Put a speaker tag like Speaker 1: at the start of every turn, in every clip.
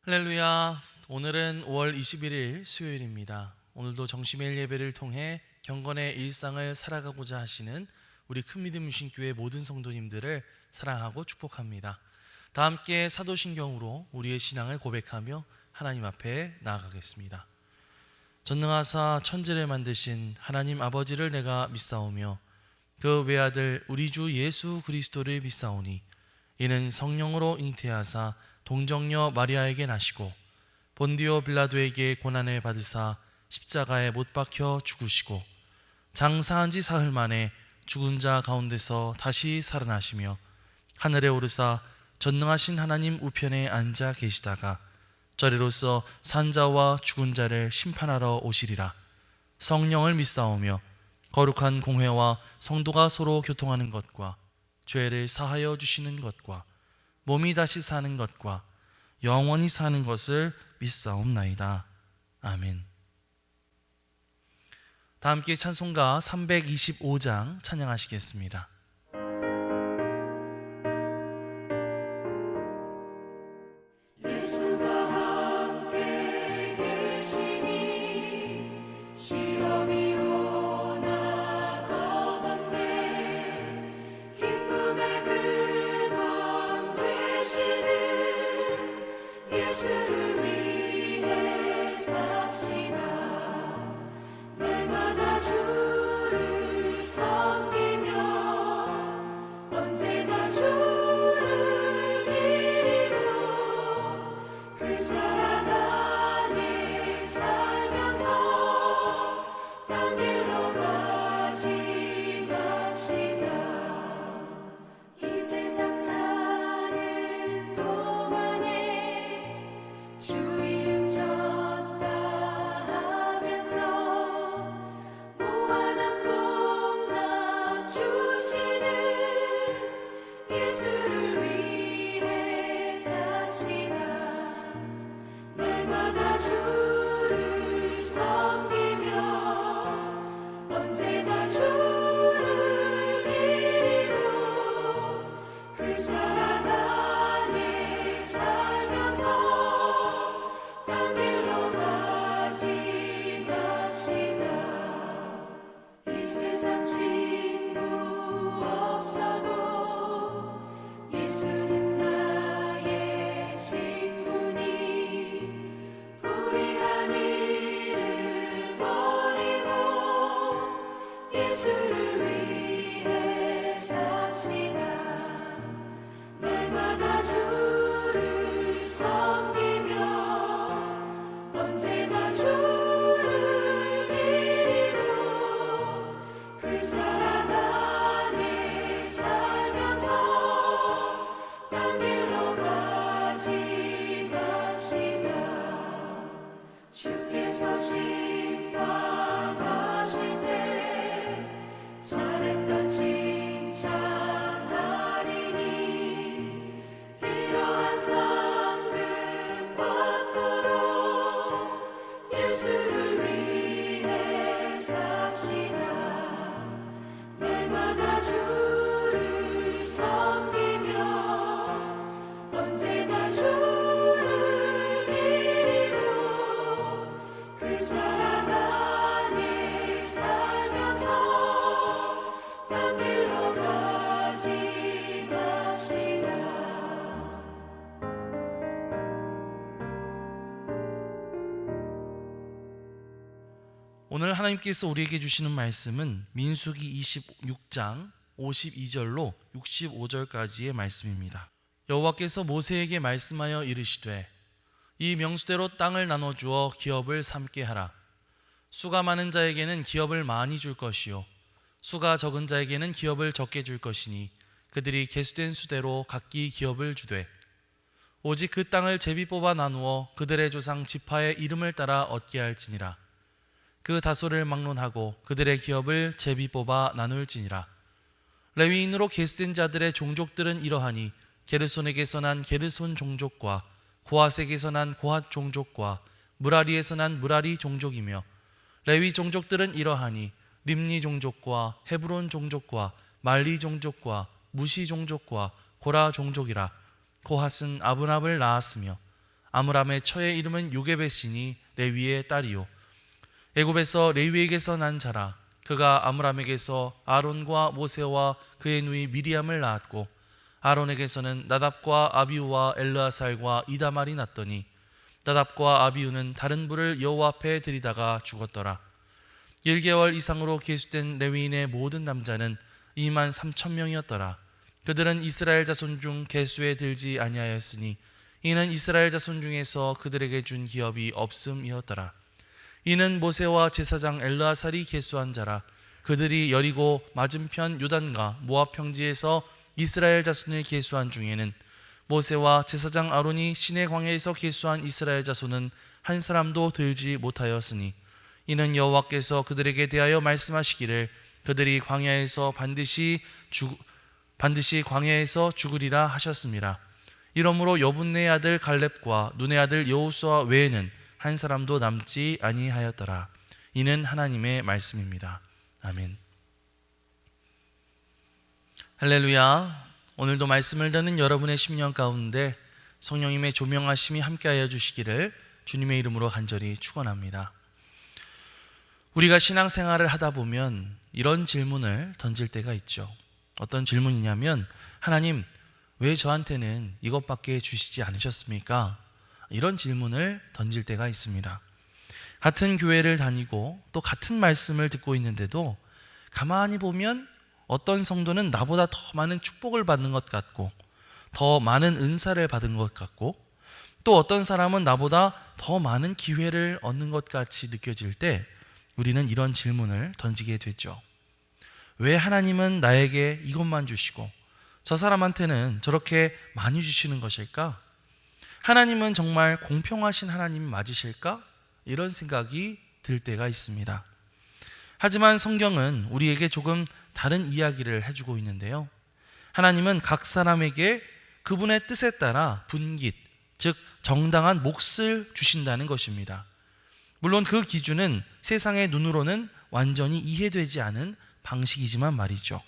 Speaker 1: 할렐루야. 오늘은 5월 21일 수요일입니다. 오늘도 정시매일 예배를 통해 경건의 일상을 살아가고자 하시는 우리 큰믿음 유신교회 모든 성도님들을 사랑하고 축복합니다. 다 함께 사도신경으로 우리의 신앙을 고백하며 하나님 앞에 나아가겠습니다. 전능하사 천지를 만드신 하나님 아버지를 내가 믿사오며 그 외아들 우리 주 예수 그리스도를 믿사오니 이는 성령으로 잉태하사 동정녀 마리아에게 나시고 본디오 빌라도에게 고난을 받으사 십자가에 못 박혀 죽으시고 장사한 지 사흘 만에 죽은 자 가운데서 다시 살아나시며 하늘에 오르사 전능하신 하나님 우편에 앉아 계시다가 저리로서 산자와 죽은 자를 심판하러 오시리라. 성령을 믿사오며 거룩한 공회와 성도가 서로 교통하는 것과 죄를 사하여 주시는 것과 몸이 다시 사는 것과 영원히 사는 것을 믿사옵나이다. 아멘. 다 함께 찬송가 325장 찬양하시겠습니다. 오늘 하나님께서 우리에게 주시는 말씀은 민수기 26장 52절로 65절까지의 말씀입니다. 여호와께서 모세에게 말씀하여 이르시되 이 명수대로 땅을 나눠주어 기업을 삼게 하라. 수가 많은 자에게는 기업을 많이 줄 것이요 수가 적은 자에게는 기업을 적게 줄 것이니 그들이 계수된 수대로 각기 기업을 주되 오직 그 땅을 제비 뽑아 나누어 그들의 조상 지파의 이름을 따라 얻게 할지니라. 그 다소를 막론하고 그들의 기업을 제비 뽑아 나눌지니라. 레위인으로 계수된 자들의 종족들은 이러하니 게르손에게서 난 게르손 종족과 고핫에게서 난 고핫 종족과 무라리에서 난 무라리 종족이며 레위 종족들은 이러하니 림니 종족과 헤브론 종족과 말리 종족과 무시 종족과 고라 종족이라. 고핫은 아브납을 낳았으며 아므람의 처의 이름은 요게벳이니 레위의 딸이요 애굽에서 레위에게서 난 자라. 그가 아므람에게서 아론과 모세와 그의 누이 미리암을 낳았고 아론에게서는 나답과 아비우와 엘르아살과 이다말이 났더니 나답과 아비우는 다른 불을 여호와 앞에 들이다가 죽었더라. 1개월 이상으로 계수된 레위인의 모든 남자는 2만 3천 명이었더라. 그들은 이스라엘 자손 중 계수에 들지 아니하였으니 이는 이스라엘 자손 중에서 그들에게 준 기업이 없음이었더라. 이는 모세와 제사장 엘르아살이 계수한 자라. 그들이 여리고 맞은편 요단과 모압 평지에서 이스라엘 자손을 계수한 중에는 모세와 제사장 아론이 시내 광야에서 계수한 이스라엘 자손은 한 사람도 들지 못하였으니 이는 여호와께서 그들에게 대하여 말씀하시기를 그들이 광야에서 반드시 광야에서 죽으리라 하셨습니다. 이러므로 여분네의 아들 갈렙과 눈의 아들 여호수아 외에는 한 사람도 남지 아니하였더라. 이는 하나님의 말씀입니다. 아멘. 할렐루야. 오늘도 말씀을 듣는 여러분의 심령 가운데 성령님의 조명하심이 함께하여 주시기를 주님의 이름으로 간절히 축원합니다. 우리가 신앙생활을 하다 보면 이런 질문을 던질 때가 있죠. 어떤 질문이냐면, 하나님 왜 저한테는 이것밖에 주시지 않으셨습니까? 이런 질문을 던질 때가 있습니다. 같은 교회를 다니고 또 같은 말씀을 듣고 있는데도 가만히 보면 어떤 성도는 나보다 더 많은 축복을 받는 것 같고 더 많은 은사를 받은 것 같고 또 어떤 사람은 나보다 더 많은 기회를 얻는 것 같이 느껴질 때 우리는 이런 질문을 던지게 되죠. 왜 하나님은 나에게 이것만 주시고 저 사람한테는 저렇게 많이 주시는 것일까? 하나님은 정말 공평하신 하나님이 맞으실까? 이런 생각이 들 때가 있습니다. 하지만 성경은 우리에게 조금 다른 이야기를 해주고 있는데요. 하나님은 각 사람에게 그분의 뜻에 따라 분깃, 즉 정당한 몫을 주신다는 것입니다. 물론 그 기준은 세상의 눈으로는 완전히 이해되지 않은 방식이지만 말이죠.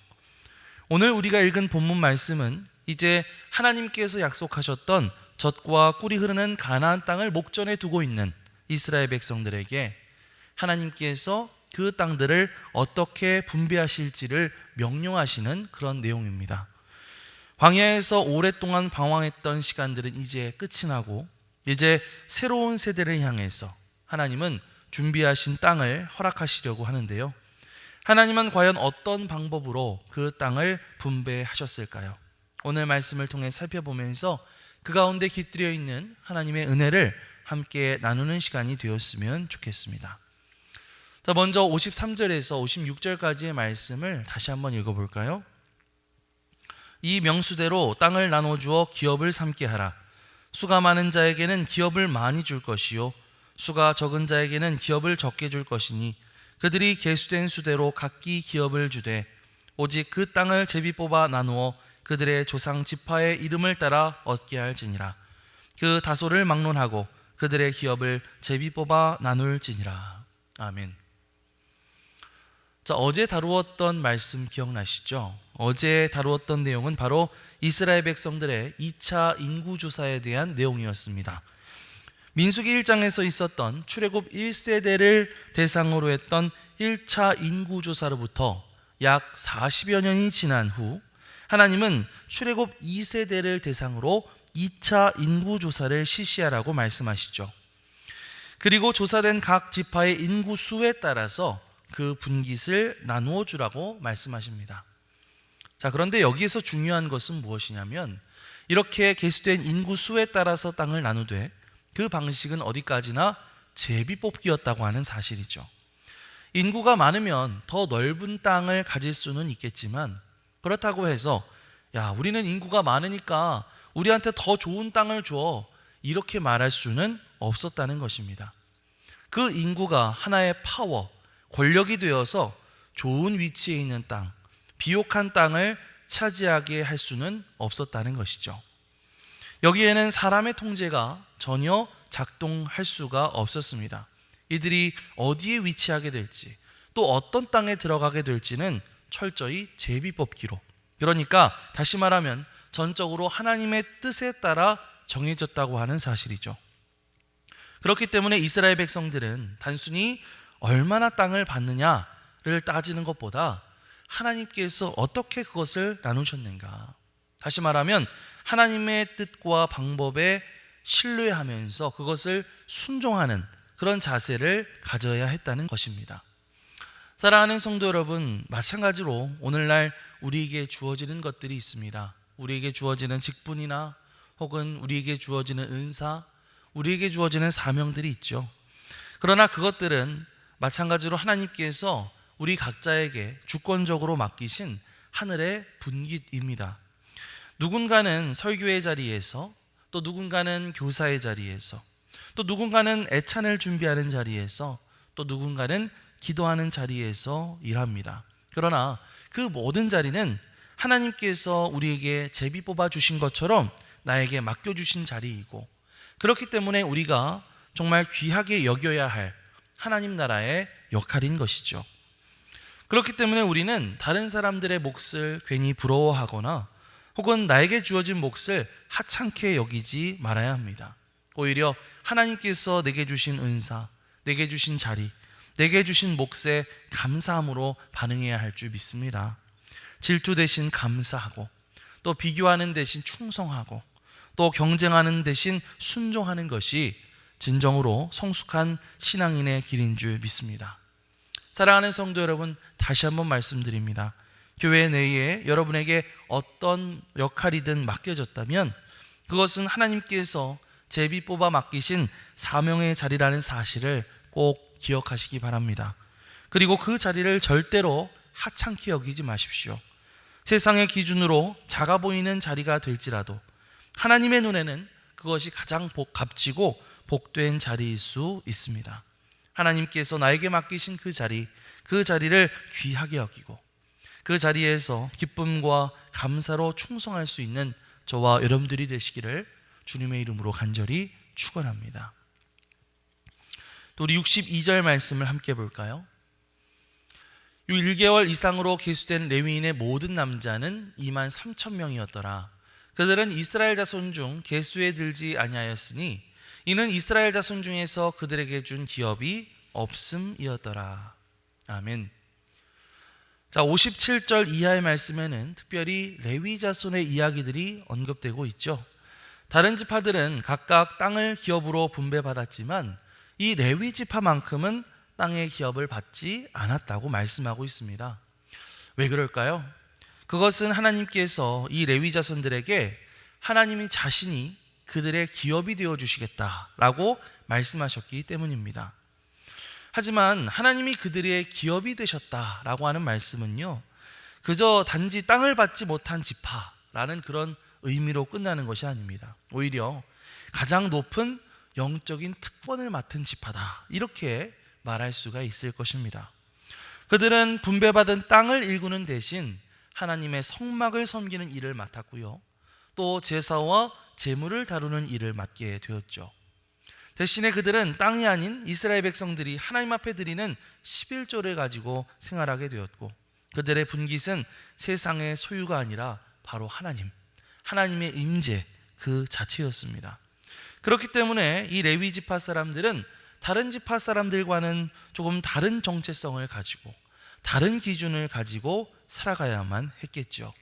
Speaker 1: 오늘 우리가 읽은 본문 말씀은 이제 하나님께서 약속하셨던 젖과 꿀이 흐르는 가나안 땅을 목전에 두고 있는 이스라엘 백성들에게 하나님께서 그 땅들을 어떻게 분배하실지를 명령하시는 그런 내용입니다. 광야에서 오랫동안 방황했던 시간들은 이제 끝이 나고 이제 새로운 세대를 향해서 하나님은 준비하신 땅을 허락하시려고 하는데요. 하나님은 과연 어떤 방법으로 그 땅을 분배하셨을까요? 오늘 말씀을 통해 살펴보면서 그 가운데 깃들여 있는 하나님의 은혜를 함께 나누는 시간이 되었으면 좋겠습니다. 자, 먼저 53절에서 56절까지의 말씀을 다시 한번 읽어볼까요? 이 명수대로 땅을 나눠주어 기업을 삼게 하라. 수가 많은 자에게는 기업을 많이 줄 것이요 수가 적은 자에게는 기업을 적게 줄 것이니 그들이 계수된 수대로 각기 기업을 주되 오직 그 땅을 제비 뽑아 나누어 그들의 조상 지파의 이름을 따라 얻게 할지니라. 그 다소를 막론하고 그들의 기업을 제비 뽑아 나눌지니라. 아멘. 자, 어제 다루었던 말씀 기억나시죠? 어제 다루었던 내용은 바로 이스라엘 백성들의 2차 인구조사에 대한 내용이었습니다. 민수기 1장에서 있었던 출애굽 1세대를 대상으로 했던 1차 인구조사로부터 약 40여 년이 지난 후 하나님은 출애굽 2세대를 대상으로 2차 인구조사를 실시하라고 말씀하시죠. 그리고 조사된 각 지파의 인구수에 따라서 그 분깃을 나누어 주라고 말씀하십니다. 자, 그런데 여기에서 중요한 것은 무엇이냐면 이렇게 계수된 인구수에 따라서 땅을 나누되 그 방식은 어디까지나 제비뽑기였다고 하는 사실이죠. 인구가 많으면 더 넓은 땅을 가질 수는 있겠지만 그렇다고 해서 야, 우리는 인구가 많으니까 우리한테 더 좋은 땅을 줘, 이렇게 말할 수는 없었다는 것입니다. 그 인구가 하나의 파워, 권력이 되어서 좋은 위치에 있는 땅, 비옥한 땅을 차지하게 할 수는 없었다는 것이죠. 여기에는 사람의 통제가 전혀 작동할 수가 없었습니다. 이들이 어디에 위치하게 될지 또 어떤 땅에 들어가게 될지는 철저히 제비뽑기로, 그러니까 다시 말하면 전적으로 하나님의 뜻에 따라 정해졌다고 하는 사실이죠. 그렇기 때문에 이스라엘 백성들은 단순히 얼마나 땅을 받느냐를 따지는 것보다 하나님께서 어떻게 그것을 나누셨는가, 다시 말하면 하나님의 뜻과 방법에 신뢰하면서 그것을 순종하는 그런 자세를 가져야 했다는 것입니다. 사랑하는 성도 여러분, 마찬가지로 오늘날 우리에게 주어지는 것들이 있습니다. 우리에게 주어지는 직분이나 혹은 우리에게 주어지는 은사, 우리에게 주어지는 사명들이 있죠. 그러나 그것들은 마찬가지로 하나님께서 우리 각자에게 주권적으로 맡기신 하늘의 분깃입니다. 누군가는 설교의 자리에서, 또 누군가는 교사의 자리에서, 또 누군가는 애찬을 준비하는 자리에서, 또 누군가는 기도하는 자리에서 일합니다. 그러나 그 모든 자리는 하나님께서 우리에게 제비 뽑아 주신 것처럼 나에게 맡겨주신 자리이고, 그렇기 때문에 우리가 정말 귀하게 여겨야 할 하나님 나라의 역할인 것이죠. 그렇기 때문에 우리는 다른 사람들의 몫을 괜히 부러워하거나 혹은 나에게 주어진 몫을 하찮게 여기지 말아야 합니다. 오히려 하나님께서 내게 주신 은사, 내게 주신 자리, 내게 주신 몫에 감사함으로 반응해야 할 줄 믿습니다. 질투 대신 감사하고, 또 비교하는 대신 충성하고, 또 경쟁하는 대신 순종하는 것이 진정으로 성숙한 신앙인의 길인 줄 믿습니다. 사랑하는 성도 여러분, 다시 한번 말씀드립니다. 교회 내에 여러분에게 어떤 역할이든 맡겨졌다면 그것은 하나님께서 제비 뽑아 맡기신 사명의 자리라는 사실을 꼭 기억하시기 바랍니다. 그리고 그 자리를 절대로 하찮게 여기지 마십시오. 세상의 기준으로 작아 보이는 자리가 될지라도 하나님의 눈에는 그것이 가장 값지고 복된 자리일 수 있습니다. 하나님께서 나에게 맡기신 그 자리를 귀하게 여기고 그 자리에서 기쁨과 감사로 충성할 수 있는 저와 여러분들이 되시기를 주님의 이름으로 간절히 축원합니다. 또 우리 62절 말씀을 함께 볼까요? 1개월 이상으로 계수된 레위인의 모든 남자는 23,000명이었더라. 그들은 이스라엘 자손 중 계수에 들지 아니하였으니 이는 이스라엘 자손 중에서 그들에게 준 기업이 없음이었더라. 아멘. 자, 57절 이하의 말씀에는 특별히 레위 자손의 이야기들이 언급되고 있죠. 다른 지파들은 각각 땅을 기업으로 분배받았지만 이 레위 지파만큼은 땅의 기업을 받지 않았다고 말씀하고 있습니다. 왜 그럴까요? 그것은 하나님께서 이 레위 자손들에게 하나님이 자신이 그들의 기업이 되어 주시겠다라고 말씀하셨기 때문입니다. 하지만 하나님이 그들의 기업이 되셨다라고 하는 말씀은요, 그저 단지 땅을 받지 못한 지파라는 그런 의미로 끝나는 것이 아닙니다. 오히려 가장 높은 영적인 특권을 맡은 지파다, 이렇게 말할 수가 있을 것입니다. 그들은 분배받은 땅을 일구는 대신 하나님의 성막을 섬기는 일을 맡았고요, 또 제사와 제물을 다루는 일을 맡게 되었죠. 대신에 그들은 땅이 아닌 이스라엘 백성들이 하나님 앞에 드리는 11조를 가지고 생활하게 되었고, 그들의 분깃은 세상의 소유가 아니라 바로 하나님의 임재 그 자체였습니다. 그렇기 때문에 이 레위 지파 사람들은 다른 지파 사람들과는 조금 다른 정체성을 가지고 다른 기준을 가지고 살아가야만 했겠죠.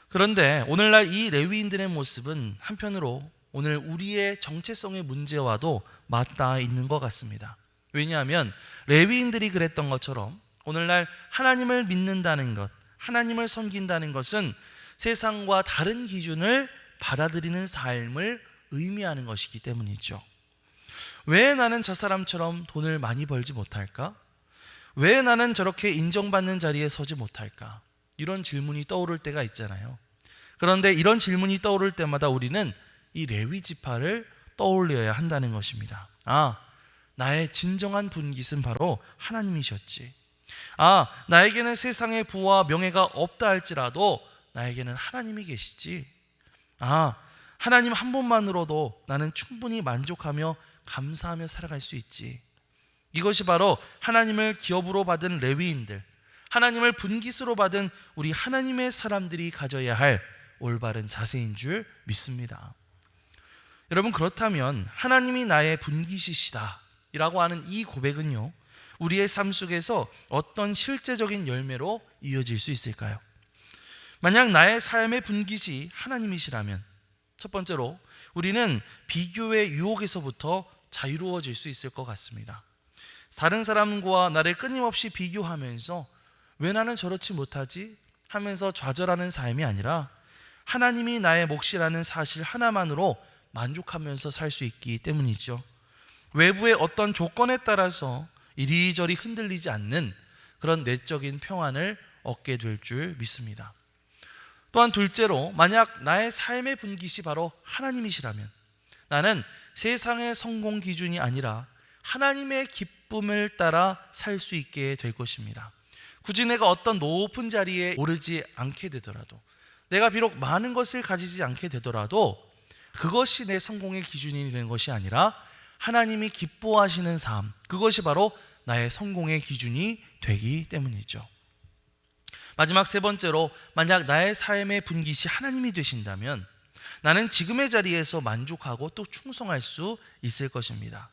Speaker 1: 그런데 오늘날 이 레위인들의 모습은 한편으로 오늘 우리의 정체성의 문제와도 맞닿아 있는 것 같습니다. 왜냐하면 레위인들이 그랬던 것처럼 오늘날 하나님을 믿는다는 것, 하나님을 섬긴다는 것은 세상과 다른 기준을 받아들이는 삶을 의미하는 것이기 때문이죠. 왜 나는 저 사람처럼 돈을 많이 벌지 못할까? 왜 나는 저렇게 인정받는 자리에 서지 못할까? 이런 질문이 떠오를 때가 있잖아요. 그런데 이런 질문이 떠오를 때마다 우리는 이 레위 지파를 떠올려야 한다는 것입니다. 나의 진정한 분깃은 바로 하나님이셨지. 나에게는 세상의 부와 명예가 없다 할지라도 나에게는 하나님이 계시지. 하나님 한 분만으로도 나는 충분히 만족하며 감사하며 살아갈 수 있지. 이것이 바로 하나님을 기업으로 받은 레위인들, 하나님을 분깃으로 받은 우리 하나님의 사람들이 가져야 할 올바른 자세인 줄 믿습니다. 여러분, 그렇다면 하나님이 나의 분깃이시다 라고 하는 이 고백은요, 우리의 삶 속에서 어떤 실제적인 열매로 이어질 수 있을까요? 만약 나의 삶의 분깃이 하나님이시라면 첫 번째로 우리는 비교의 유혹에서부터 자유로워질 수 있을 것 같습니다. 다른 사람과 나를 끊임없이 비교하면서 왜 나는 저렇지 못하지? 하면서 좌절하는 삶이 아니라 하나님이 나의 몫이라는 사실 하나만으로 만족하면서 살 수 있기 때문이죠. 외부의 어떤 조건에 따라서 이리저리 흔들리지 않는 그런 내적인 평안을 얻게 될 줄 믿습니다. 또한 둘째로, 만약 나의 삶의 분깃이 바로 하나님이시라면 나는 세상의 성공 기준이 아니라 하나님의 기쁨을 따라 살 수 있게 될 것입니다. 굳이 내가 어떤 높은 자리에 오르지 않게 되더라도, 내가 비록 많은 것을 가지지 않게 되더라도 그것이 내 성공의 기준이 되는 것이 아니라 하나님이 기뻐하시는 삶, 그것이 바로 나의 성공의 기준이 되기 때문이죠. 마지막 세 번째로, 만약 나의 삶의 분깃이 하나님이 되신다면 나는 지금의 자리에서 만족하고 또 충성할 수 있을 것입니다.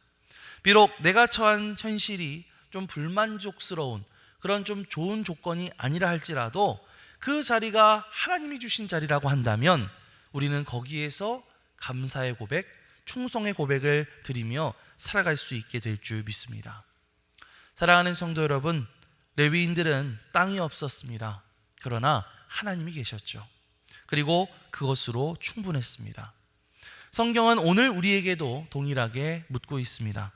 Speaker 1: 비록 내가 처한 현실이 좀 불만족스러운 그런 좀 좋은 조건이 아니라 할지라도 그 자리가 하나님이 주신 자리라고 한다면 우리는 거기에서 감사의 고백, 충성의 고백을 드리며 살아갈 수 있게 될 줄 믿습니다. 사랑하는 성도 여러분, 레위인들은 땅이 없었습니다. 그러나 하나님이 계셨죠. 그리고 그것으로 충분했습니다. 성경은 오늘 우리에게도 동일하게 묻고 있습니다.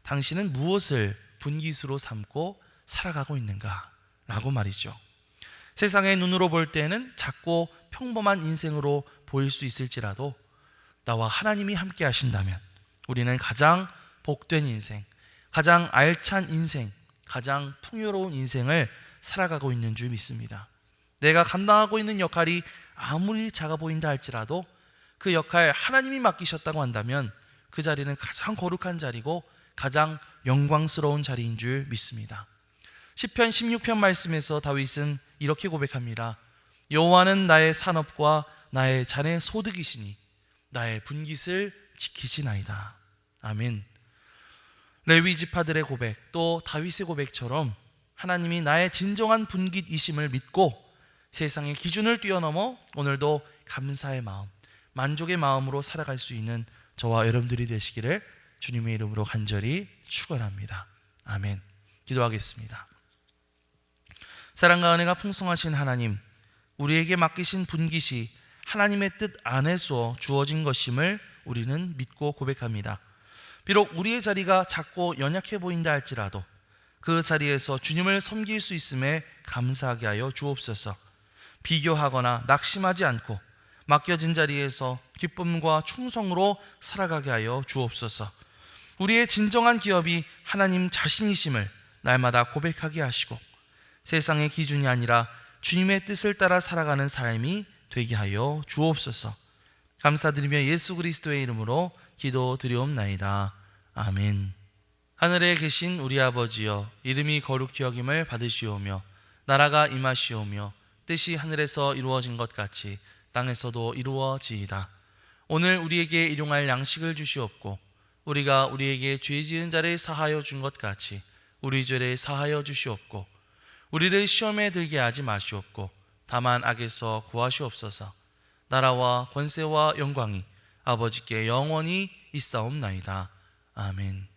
Speaker 1: 당신은 무엇을 분깃으로 삼고 살아가고 있는가? 라고 말이죠. 세상의 눈으로 볼 때는 작고 평범한 인생으로 보일 수 있을지라도 나와 하나님이 함께 하신다면 우리는 가장 복된 인생, 가장 알찬 인생, 가장 풍요로운 인생을 살아가고 있는 줄 믿습니다. 내가 감당하고 있는 역할이 아무리 작아 보인다 할지라도 그 역할 하나님이 맡기셨다고 한다면 그 자리는 가장 거룩한 자리고 가장 영광스러운 자리인 줄 믿습니다. 시편 16편 말씀에서 다윗은 이렇게 고백합니다. 여호와는 나의 산업과 나의 잔의 소득이시니 나의 분깃을 지키시나이다. 아멘. 레위 지파들의 고백, 또 다윗의 고백처럼 하나님이 나의 진정한 분깃이심을 믿고 세상의 기준을 뛰어넘어 오늘도 감사의 마음, 만족의 마음으로 살아갈 수 있는 저와 여러분들이 되시기를 주님의 이름으로 간절히 축원합니다. 아멘. 기도하겠습니다. 사랑과 은혜가 풍성하신 하나님, 우리에게 맡기신 분깃이 하나님의 뜻 안에서 주어진 것임을 우리는 믿고 고백합니다. 비록 우리의 자리가 작고 연약해 보인다 할지라도 그 자리에서 주님을 섬길 수 있음에 감사하게 하여 주옵소서. 비교하거나 낙심하지 않고 맡겨진 자리에서 기쁨과 충성으로 살아가게 하여 주옵소서. 우리의 진정한 기업이 하나님 자신이심을 날마다 고백하게 하시고 세상의 기준이 아니라 주님의 뜻을 따라 살아가는 삶이 되게 하여 주옵소서. 감사드리며 예수 그리스도의 이름으로 기도드리옵나이다. 아멘. 하늘에 계신 우리 아버지여, 이름이 거룩히 여김을 받으시오며 나라가 임하시오며 뜻이 하늘에서 이루어진 것 같이 땅에서도 이루어지이다. 오늘 우리에게 일용할 양식을 주시옵고 우리가 우리에게 죄 지은 자를 사하여 준 것 같이 우리 죄를 사하여 주시옵고 우리를 시험에 들게 하지 마시옵고 다만 악에서 구하시옵소서. 나라와 권세와 영광이 아버지께 영원히 있사옵나이다. 아멘.